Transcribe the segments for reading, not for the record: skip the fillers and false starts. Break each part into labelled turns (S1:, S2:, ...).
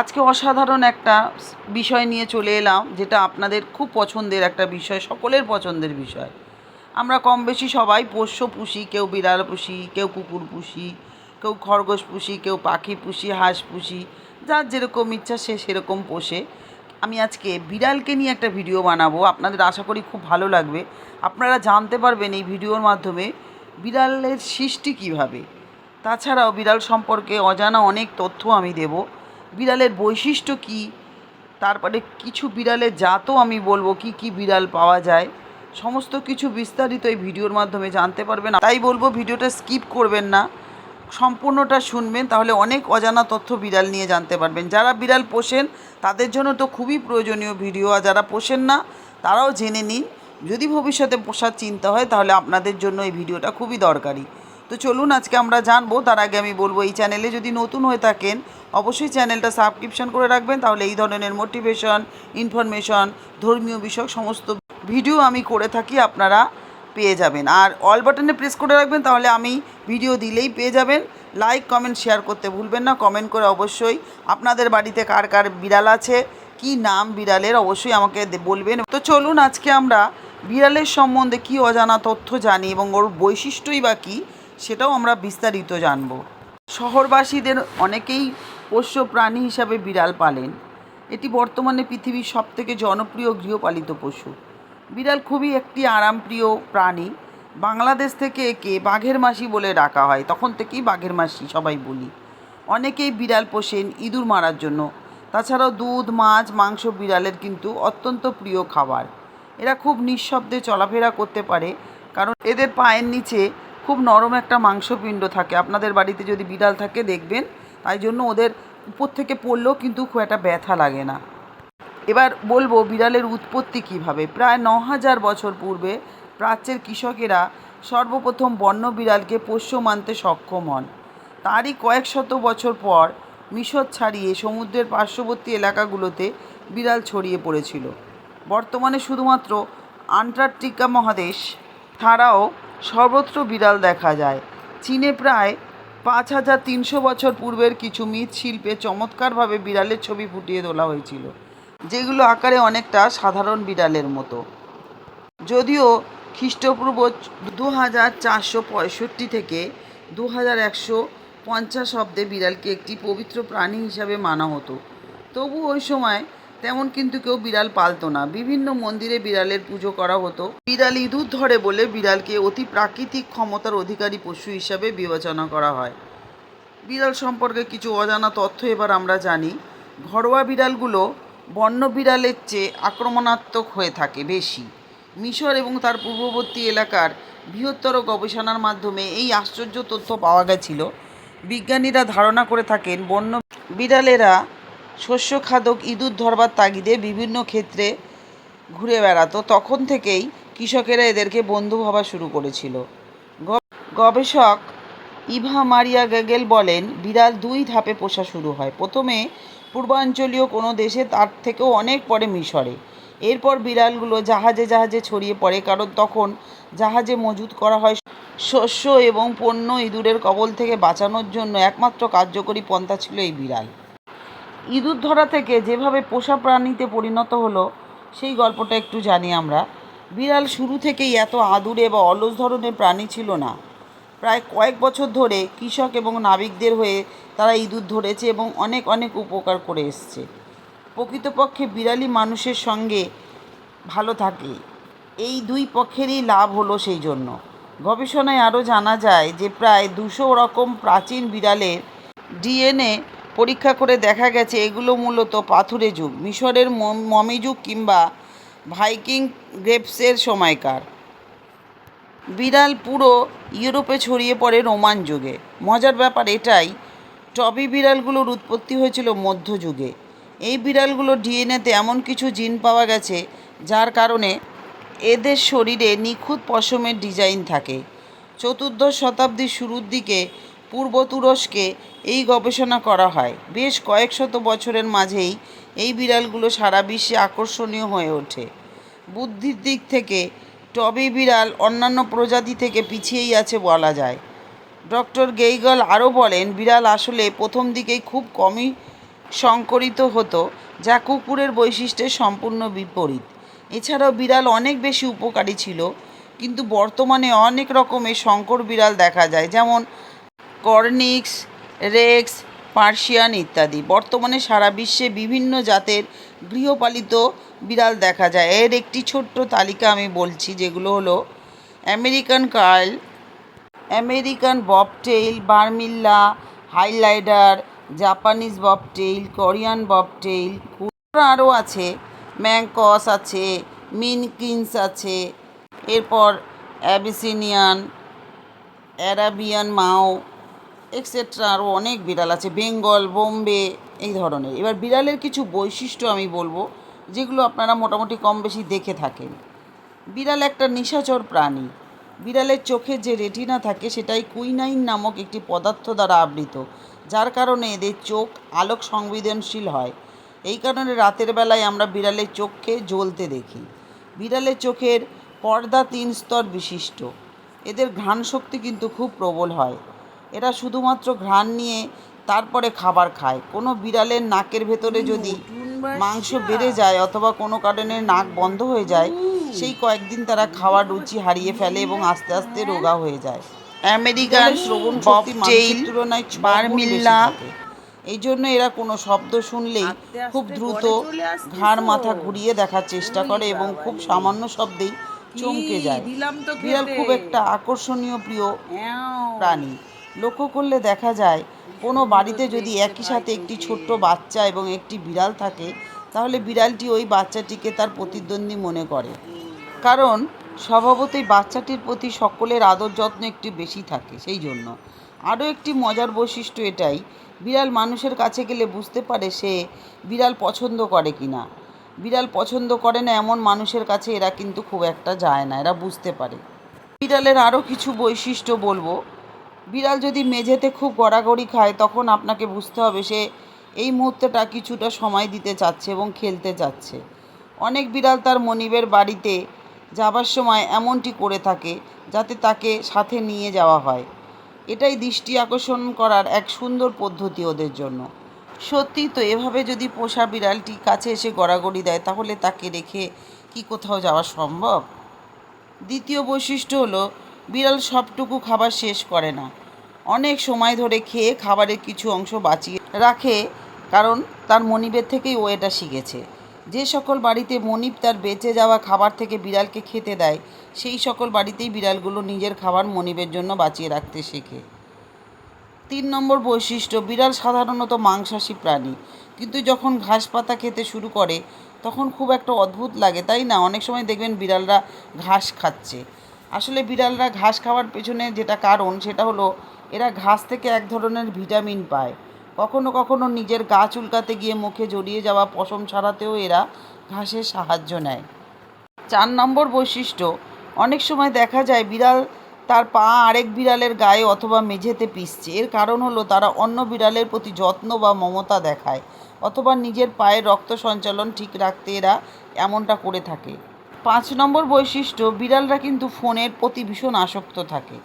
S1: আজকে অসাধারণ একটা বিষয় নিয়ে চলে এলাম, যেটা আপনাদের খুব পছন্দের একটা বিষয়, সকলের পছন্দের বিষয়। আমরা কম বেশি সবাই পোষ্য পুষি, কেউ বিড়াল পুষি, কেউ কুকুর পুষি, কেউ খরগোশ পুষি, কেউ পাখি পুষি, হাঁস পুষি, যার যেরকম ইচ্ছা সে সেরকম পোষে। আমি আজকে বিড়ালকে নিয়ে একটা ভিডিও বানাবো, আপনাদের আশা করি খুব ভালো লাগবে। আপনারা জানতে পারবেন এই ভিডিওর মাধ্যমে বিড়ালের সৃষ্টি কীভাবে। তাছাড়াও বিড়াল সম্পর্কে অজানা অনেক তথ্য আমি দেব। বিড়ালের বৈশিষ্ট্য কী, তারপরে কিছু বিড়ালের জাতও আমি বলবো, কি কি বিড়াল পাওয়া যায়, সমস্ত কিছু বিস্তারিত এই ভিডিওর মাধ্যমে জানতে পারবেন। তাই বলবো ভিডিওটা স্কিপ করবেন না, সম্পূর্ণটা শুনবেন, তাহলে অনেক অজানা তথ্য বিড়াল নিয়ে জানতে পারবেন। যারা বিড়াল পোষেন তাদের জন্য তো খুবই প্রয়োজনীয় ভিডিও, আর যারা পোষেন না তারাও জেনে নিন। যদি ভবিষ্যতে পোষার চিন্তা হয় তাহলে আপনাদের জন্য এই ভিডিওটা খুবই দরকারি। তো চলুন আজকে আমরা জানবো। তার আগে আমি বলবো, এই চ্যানেলে যদি নতুন হয়ে থাকেন অবশ্যই চ্যানেলটা সাবস্ক্রিপশন করে রাখবেন, তাহলে এই ধরনের মোটিভেশন, ইনফরমেশন, ধর্মীয় বিষয়ক সমস্ত ভিডিও আমি করে থাকি আপনারা পেয়ে যাবেন। আর অল বাটনে প্রেস করে রাখবেন, তাহলে আমি ভিডিও দিলেই পেয়ে যাবেন। লাইক কমেন্ট শেয়ার করতে ভুলবেন না। কমেন্ট করে অবশ্যই আপনাদের বাড়িতে কার কার বিড়াল আছে, কি নাম বিড়ালের, অবশ্যই আমাকে বলবেন। তো চলুন আজকে আমরা বিড়ালের সম্বন্ধে কি অজানা তথ্য জানি এবং ওর বৈশিষ্ট্যই বা কী সেটাও আমরা বিস্তারিত জানব। শহরবাসীদের অনেকেই পোষ্য প্রাণী হিসাবে বিড়াল পালেন। এটি বর্তমানে পৃথিবীর সবথেকে জনপ্রিয় গৃহপালিত পশু। বিড়াল খুবই একটি আরামপ্রিয় প্রাণী। বাংলাদেশ থেকে একে বাঘের মাসি বলে ডাকা হয়, তখন থেকেই বাঘের মাসি সবাই বলি। অনেকেই বিড়াল পোষেন ইঁদুর মারার জন্য। তাছাড়াও দুধ, মাছ, মাংস বিড়ালের কিন্তু অত্যন্ত প্রিয় খাবার। এরা খুব নিঃশব্দে চলাফেরা করতে পারে, কারণ এদের পায়ের নিচে খুব নরম একটা মাংসপিণ্ড থাকে। আপনাদের বাড়িতে যদি বিড়াল থাকে দেখবেন, তাই জন্য ওদের উপর থেকে পড়লেও কিন্তু খুব একটা ব্যথা লাগে না। এবার বলবো বিড়ালের উৎপত্তি কিভাবে। প্রায় ৯,০০০ বছর পূর্বে প্রাচ্যের কৃষকেরা সর্বপ্রথম বন্য বিড়ালকে পোষ্য মানতে সক্ষম হন। তারই কয়েক শত বছর পর মিশর ছাড়িয়ে সমুদ্রের পার্শ্ববর্তী এলাকাগুলোতে বিড়াল ছড়িয়ে পড়েছিল। বর্তমানে শুধুমাত্র আন্টার্কটিকা মহাদেশ ছাড়াও সর্বত্র বিড়াল দেখা যায়। চীনে প্রায় ৫,৩০০ বছর পূর্বের কিছু মৃৎশিল্পে চমৎকারভাবে বিড়ালের ছবি ফুটিয়ে তোলা হয়েছিল, যেগুলো আকারে অনেকটা সাধারণ বিড়ালের মতো। যদিও খ্রিস্টপূর্ব ২,৪৬৫ থেকে ২,১৫০ অব্দে বিড়ালকে একটি পবিত্র প্রাণী হিসাবে মানা হতো, তবু ওই সময় তেমন কিন্তু কেউ বিড়াল পালতো না। বিভিন্ন মন্দিরে বিড়ালের পুজো করা হতো। বিড়াল ইঁদুর ধরে বলে বিড়ালকে অতি প্রাকৃতিক ক্ষমতার অধিকারী পশু হিসাবে বিবেচনা করা হয়। বিড়াল সম্পর্কে কিছু অজানা তথ্য এবার আমরা জানি। ঘরোয়া বিড়ালগুলো বন্য বিড়ালের চেয়ে আক্রমণাত্মক হয়ে থাকে বেশি। মিশর এবং তার পূর্ববর্তী এলাকার বৃহত্তর গবেষণার মাধ্যমে এই আশ্চর্য তথ্য পাওয়া গেছিল। বিজ্ঞানীরা ধারণা করে থাকেন বন্য বিড়ালেরা শস্য খাদক ইঁদুর ধরবার তাগিদে বিভিন্ন ক্ষেত্রে ঘুরে বেড়াতো। তখন থেকেই কৃষকেরা এদেরকে বন্ধু ভাবা শুরু করেছিল। গবেষক ইভা মারিয়া গেগেল বলেন, বিড়াল ২ ধাপে পোষা শুরু হয়। প্রথমে পূর্বাঞ্চলীয় কোনো দেশে, তার থেকেও অনেক পরে মিশরে। এরপর বিড়ালগুলো জাহাজে জাহাজে ছড়িয়ে পড়ে, কারণ তখন জাহাজে মজুত করা হয় শস্য এবং পণ্য। ইঁদুরের কবল থেকে বাঁচানোর জন্য একমাত্র কার্যকরী পন্থা ছিল এই বিড়াল। ইঁদুর ধরা থেকে যেভাবে পোষা প্রাণীতে পরিণত হলো সেই গল্পটা একটু জানি আমরা। বিড়াল শুরু থেকেই এত আদুরে বা অলস ধরনের প্রাণী ছিল না। প্রায় কয়েক বছর ধরে কৃষক এবং নাবিকদের হয়ে তারা ইঁদুর ধরেছে এবং অনেক অনেক উপকার করে এসছে। প্রকৃতপক্ষে বিড়ালই মানুষের সঙ্গে ভালো থাকে, এই দুই পক্ষেরই লাভ হলো সেই জন্য। গবেষণায় আরও জানা যায় যে প্রায় ২০০ রকম প্রাচীন বিড়ালের ডিএনএ পরীক্ষা করে দেখা গেছে এগুলো মূলত পাথুরে যুগ, মিশরের মমি যুগ কিংবা ভাইকিং গ্রেভসের সময়কার। বিড়াল পুরো ইউরোপে ছড়িয়ে পড়ে রোমান যুগে। মজার ব্যাপার এটাই, টবি বিড়ালগুলোর উৎপত্তি হয়েছিল মধ্যযুগে। এই বিড়ালগুলোর ডিএনএতে এমন কিছু জিন পাওয়া গেছে যার কারণে এদের শরীরে নিখুঁত পশমের ডিজাইন থাকে। ৪র্দশ শতাব্দীর শুরুর দিকে পূর্ব তুরস্কে এই গবেষণা করা হয়। বেশ কয়েক শত বছরের মাঝেই এই বিড়ালগুলো সারা বিশ্বে আকর্ষণীয় হয়ে ওঠে। বুদ্ধির দিক থেকে টবি বিড়াল অন্যান্য প্রজাতি থেকে পিছিয়েই আছে বলা যায়। ডক্টর গেইগল আরও বলেন, বিড়াল আসলে প্রথম দিকেই খুব কমই সংকরিত হতো, যা কুকুরের বৈশিষ্ট্যের সম্পূর্ণ বিপরীত। এছাড়াও বিড়াল অনেক বেশি উপকারী ছিল, কিন্তু বর্তমানে অনেক রকমের সংকর বিড়াল দেখা যায়, যেমন কর্নিক্স, রেক্স, পার্সিয়ান ইত্যাদি। বর্তমানে সারা বিশ্বে বিভিন্ন জাতের গৃহপালিত বিড়াল দেখা যায়। এর একটি ছোট্ট তালিকা আমি বলছি, যেগুলো হলো American curl, American bobtail, Burmilla, Highlander, Japanese bobtail, Korean bobtail. আরও আছে ম্যাংকস আছে, মিনকিন্স আছে, এরপর অ্যাবিসিনিয়ান, অ্যারাবিয়ান মাও, এক্সেট্রা আরও অনেক বিড়াল আছে, বেঙ্গল, বোম্বে, এই ধরনের। এবার বিড়ালের কিছু বৈশিষ্ট্য আমি বলবো, যেগুলো আপনারা মোটামুটি কম বেশি দেখে থাকেন। বিড়াল একটা নিশাচর প্রাণী। বিড়ালের চোখে যে রেটিনা থাকে সেটাই কুইনাইন নামক একটি পদার্থ দ্বারা আবৃত, যার কারণে এদের চোখ আলোক সংবেদনশীল হয়। এই কারণে রাতের বেলায় আমরা বিড়ালের চোখকে জ্বলতে দেখি। বিড়ালের চোখের পর্দা 3 স্তর বিশিষ্ট। এদের ঘ্রাণ শক্তি কিন্তু খুব প্রবল হয়। এরা শুধুমাত্র ঘ্রাণ নিয়ে তারপরে খাবার খায়। কোনো বিড়ালের নাকের ভেতরে যদি মাংস বেড়ে যায় অথবা কোনো কারণে নাক বন্ধ হয়ে যায়, সেই কয়েকদিন তারা খাওয়ার রুচি হারিয়ে ফেলে এবং আস্তে আস্তে রোগা হয়ে যায়। আমেরিকান ববটেইল, বার্মিল্লা, এই জন্য এরা কোনো শব্দ শুনলেই খুব দ্রুত ঘাড় মাথা ঘুরিয়ে দেখার চেষ্টা করে এবং খুব সামান্য শব্দেই চমকে যায়। বিড়াল খুব একটা আকর্ষণীয় প্রিয় প্রাণী। লক্ষ্য করলে দেখা যায়, কোনো বাড়িতে যদি একই সাথে একটি ছোট্ট বাচ্চা এবং একটি বিড়াল থাকে, তাহলে বিড়ালটি ওই বাচ্চাটিকে তার প্রতিদ্বন্দ্বী মনে করে, কারণ স্বভাবতই বাচ্চাটির প্রতি সকলের আদর যত্ন একটু বেশি থাকে। সেই জন্য আরও একটি মজার বৈশিষ্ট্য এটাই, বিড়াল মানুষের কাছে গেলে বুঝতে পারে সে বিড়াল পছন্দ করে কি না। বিড়াল পছন্দ করে না এমন মানুষের কাছে এরা কিন্তু খুব একটা যায় না, এরা বুঝতে পারে। বিড়ালের আরও কিছু বৈশিষ্ট্য বলবো। বিড়াল যদি মেঝেতে খুব গড়াগড়ি খায়, তখন আপনাকে বুঝতে হবে সে এই মুহূর্তটা কিছুটা সময় দিতে চাচ্ছে এবং খেলতে চাচ্ছে। অনেক বিড়াল তার মনিবের বাড়িতে যাবার সময় এমনটি করে থাকে যাতে তাকে সাথে নিয়ে যাওয়া হয়। এটাই দৃষ্টি আকর্ষণ করার এক সুন্দর পদ্ধতি ওদের জন্য। সত্যি তো, এভাবে যদি পোষা বিড়ালটি কাছে এসে গড়াগড়ি দেয়, তাহলে তাকে রেখে কি কোথাও যাওয়া সম্ভব? দ্বিতীয় বৈশিষ্ট্য হলো, বিড়াল সবটুকু খাবার শেষ করে না। অনেক সময় ধরে খেয়ে খাবারের কিছু অংশ বাঁচিয়ে রাখে, কারণ তার মনিবের থেকেই ও এটা শিখেছে। যে সকল বাড়িতে মনিব তার বেঁচে যাওয়া খাবার থেকে বিড়ালকে খেতে দেয়, সেই সকল বাড়িতেই বিড়ালগুলো নিজের খাবার মনিবের জন্য বাঁচিয়ে রাখতে শেখে। 3 নম্বর বৈশিষ্ট্য, বিড়াল সাধারণত মাংসাশী প্রাণী, কিন্তু যখন ঘাস পাতা খেতে শুরু করে তখন খুব একটা অদ্ভুত লাগে, তাই না? অনেক সময় দেখবেন বিড়ালরা ঘাস খাচ্ছে। আসলে বিড়ালরা ঘাস খাওয়ার পেছনে যেটা কারণ, সেটা হলো এরা ঘাস থেকে এক ধরনের ভিটামিন পায়। কখনো কখনো নিজের গা চুলকাতে গিয়ে মুখে জড়িয়ে যাওয়া পশম ছাড়াতেও এরা ঘাসের সাহায্য নেয়। 4 নম্বর বৈশিষ্ট্য, অনেক সময় দেখা যায় বিড়াল তার পা আরেক বিড়ালের গায়ে অথবা মেঝেতে পিষছে। এর কারণ হলো তারা অন্য বিড়ালের প্রতি যত্ন বা মমতা দেখায়, অথবা নিজের পায়ের রক্ত সঞ্চালন ঠিক রাখতে এরা এমনটা করে থাকে। 5 নম্বর বৈশিষ্ট্য, বিড়ালরা কিন্তু ফোনের প্রতি ভীষণ আসক্ত থাকে।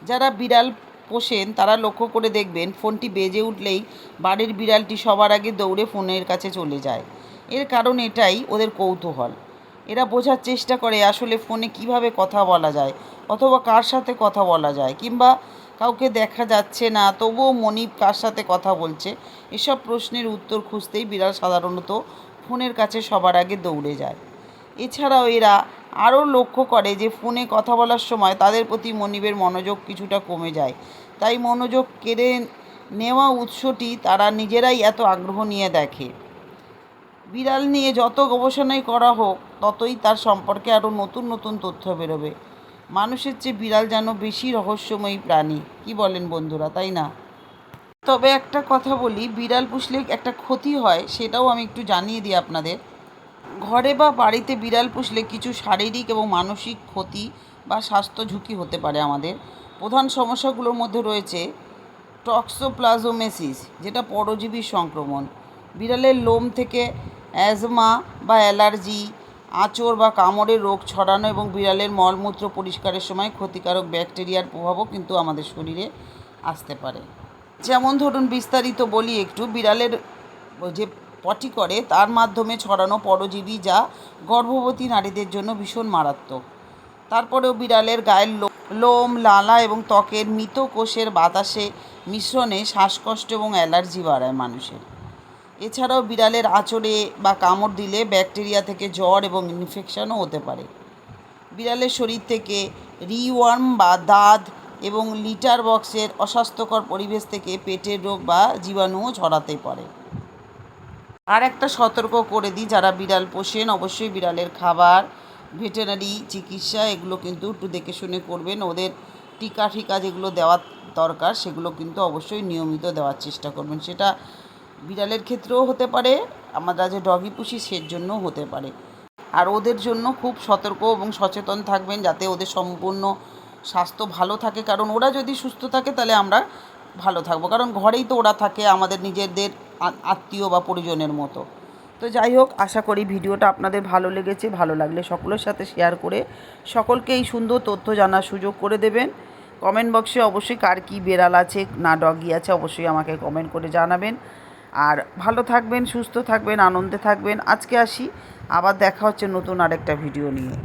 S1: যারা বিড়াল পোষেন তারা লক্ষ্য করে দেখবেন, ফোনটি বেজে উঠলেই বাড়ির বিড়ালটি সবার আগে দৌড়ে ফোনের কাছে চলে যায়। এর কারণ এটাই, ওদের কৌতূহল। এরা বোঝার চেষ্টা করে আসলে ফোনে কিভাবে কথা বলা যায়, অথবা কার সাথে কথা বলা যায়, কিংবা কাউকে দেখা যাচ্ছে না তবুও মনিব কার সাথে কথা বলছে। এসব প্রশ্নের উত্তর খুঁজতেই বিড়াল সাধারণত ফোনের কাছে সবার আগে দৌড়ে যায়। এছাড়াও এরা আরও লক্ষ্য করে যে ফোনে কথা বলার সময় তাদের প্রতি মনিবের মনোযোগ কিছুটা কমে যায়, তাই মনোযোগ কেড়ে নেওয়া উৎসটি তারা নিজেরাই এত আগ্রহ নিয়ে দেখে। বিড়াল নিয়ে যত গবেষণাই করা হোক, ততই তার সম্পর্কে আরও নতুন নতুন তথ্য বেরোবে। মানুষের চেয়ে বিড়াল যেন বেশি রহস্যময়ী প্রাণী, কি বলেন বন্ধুরা, তাই না? তবে একটা কথা বলি, বিড়াল পুষলে একটা ক্ষতি হয়, সেটাও আমি একটু জানিয়ে দিই আপনাদের। ঘরে বা বাড়িতে বিড়াল পুষলে কিছু শারীরিক এবং মানসিক ক্ষতি বা স্বাস্থ্য ঝুঁকি হতে পারে আমাদের। প্রধান সমস্যাগুলোর মধ্যে রয়েছে টক্সোপ্লাজমোসিস, যেটা পরজীবীর সংক্রমণ। বিড়ালের লোম থেকে অ্যাজমা বা অ্যালার্জি, আঁচড় বা কামড়ের রোগ ছড়ানো এবং বিড়ালের মলমূত্র পরিষ্কারের সময় ক্ষতিকারক ব্যাকটেরিয়ার প্রভাবও কিন্তু আমাদের শরীরে আসতে পারে। যেমন ধরুন, বিস্তারিত বলি একটু, বিড়ালের যে পটি করে তার মাধ্যমে ছড়ানো পরজীবী, যা গর্ভবতী নারীদের জন্য ভীষণ মারাত্মক। তারপরেও বিড়ালের গায়ের লোম, লালা এবং ত্বকের মৃত কোষের বাতাসে মিশ্রণে শ্বাসকষ্ট এবং অ্যালার্জি বাড়ায় মানুষের। এছাড়াও বিড়ালের আঁচড়ে বা কামড় দিলে ব্যাকটেরিয়া থেকে জ্বর এবং ইনফেকশনও হতে পারে। বিড়ালের শরীর থেকে রিওয়ার্ম বা দাঁত এবং লিটার বক্সের অস্বাস্থ্যকর পরিবেশ থেকে পেটের রোগ বা জীবাণুও ছড়াতে পারে। আর একটা সতর্ক করে দিই, যারা বিড়াল পোষেন অবশ্যই বিড়ালের খাবার, ভেটেরিনারি চিকিৎসা এগুলো কিন্তু একটু দেখে শুনে করবেন। ওদের টিকা যেগুলো দেওয়ার দরকার সেগুলো কিন্তু অবশ্যই নিয়মিত দেওয়ার চেষ্টা করবেন। সেটা বিড়ালের ক্ষেত্রেও হতে পারে, আমরা যে ডগি পুষি সের জন্যও হতে পারে। আর ওদের জন্য খুব সতর্ক এবং সচেতন থাকবেন যাতে ওদের সম্পূর্ণ স্বাস্থ্য ভালো থাকে, কারণ ওরা যদি সুস্থ থাকে তাহলে আমরা ভালো থাকবো, কারণ ঘরেই তো ওরা থাকে আমাদের নিজেদের আত্মীয় বা পরিজনের মতো। তো যাই হোক, আশা করি ভিডিওটা আপনাদের ভালো লেগেছে। ভালো লাগলে সকলের সাথে শেয়ার করে সকলকে এই সুন্দর তথ্য জানার সুযোগ করে দেবেন। কমেন্ট বক্সে অবশ্যই কার কী বিড়াল আছে না ডগি আছে অবশ্যই আমাকে কমেন্ট করে জানাবেন। আর ভালো থাকবেন, সুস্থ থাকবেন, আনন্দে থাকবেন। আজকে আসি, আবার দেখা হচ্ছে নতুন আরেকটা ভিডিও নিয়ে।